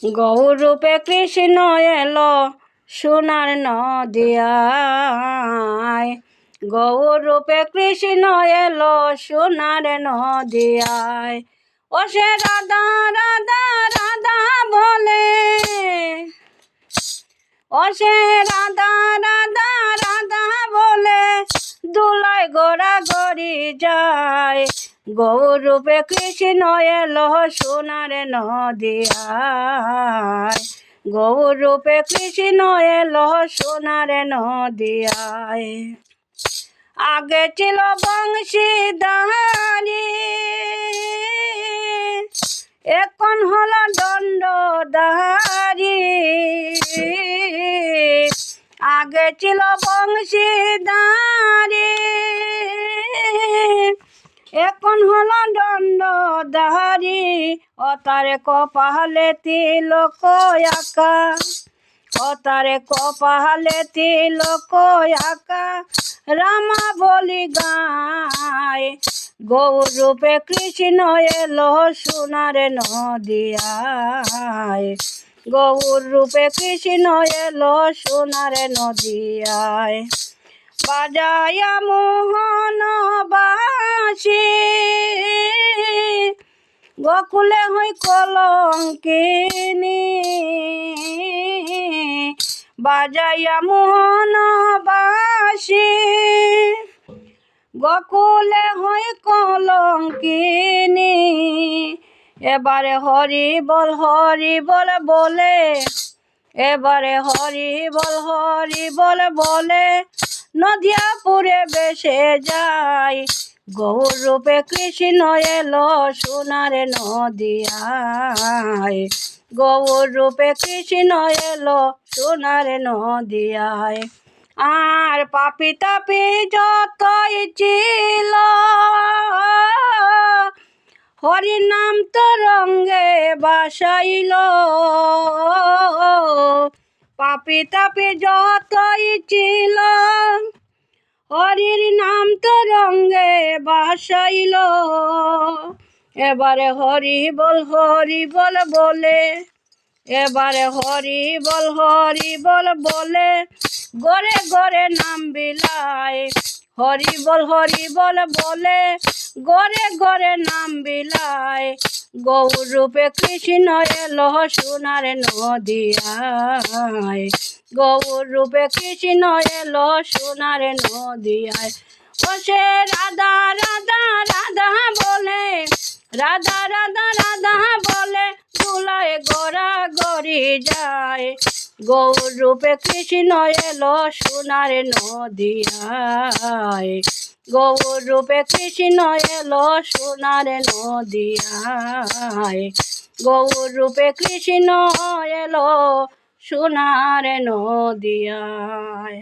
গৌর রূপে কৃষ্ণ এলো সোনার নদিয়ায়। গৌর রূপে কৃষ্ণ এলো সোনার নদিয়ায়। ও সে রাধা রাধা রাধা বলে, ও সে রাধা রাধা রাধা বলে দুলায় গোড়া গড়ি যায়। গৌর রূপে কৃষ্ণ এলো সোনার নদিয়ায়। গৌর রূপে কৃষ্ণ এলো সোনার নদিয়ায়। আগে ছিল বংশীধারী, এখন হলো দণ্ডধারী। আগে ছিল বংশীধারী, এখন হলো দণ্ডধারী। ও তারে কপালে তিলক আঁকা, ও তারে কপালে তিলক আঁকা রামা বলি গায়। গৌর রূপে কৃষ্ণ এলো সোনার নদিয়ায়। গৌর রূপে কৃষ্ণ এলো সোনার নদিয়ায়। বাজায়া মোহন বাঁশি গোকুলে হই কলঙ্কিনী। বাজায়া মোহন বাঁশি গোকুলে হই কলঙ্কিনী। এবারে হরি বল বলে, এবারে হরি বল বলে নদিয়াপুরে বেসে যায়। গৌর রূপে কৃষ্ণ এলো সোনার নদিয়ায়। গৌর রূপে কৃষ্ণ এলো সোনার নদিয়ায়। আর পাপি তাপি যতই ছিল হরি নাম তো রঙ্গে বাসাইল। পাপি তাপি যতই ছিল হরির নাম তো রঙ্গে বাসাইল। এবারে হরি বল বলে, এবারে হরি বল বলে গড়ে গড়ে নাম বিলায়। হরি বল বলে গড়ে গড়ে নাম বিলায়। গৌর রূপে কৃষ্ণ এলো সোনার নদিয়ায়। গৌর রূপে কৃষ্ণ এলো সোনার নদিয়ায়। ও সে রাধা রাধা রাধা বলে, রাধা রাধা রাধা বলে দুলায় গোড়া গড়ি যায়। গৌর রূপে কৃষ্ণ এলো সোনার নদিয়ায়। গৌর রূপে কৃষ্ণ এলো সোনার নদিয়ায়। গৌর রূপে কৃষ্ণ এলো সোনার নদিয়ায়।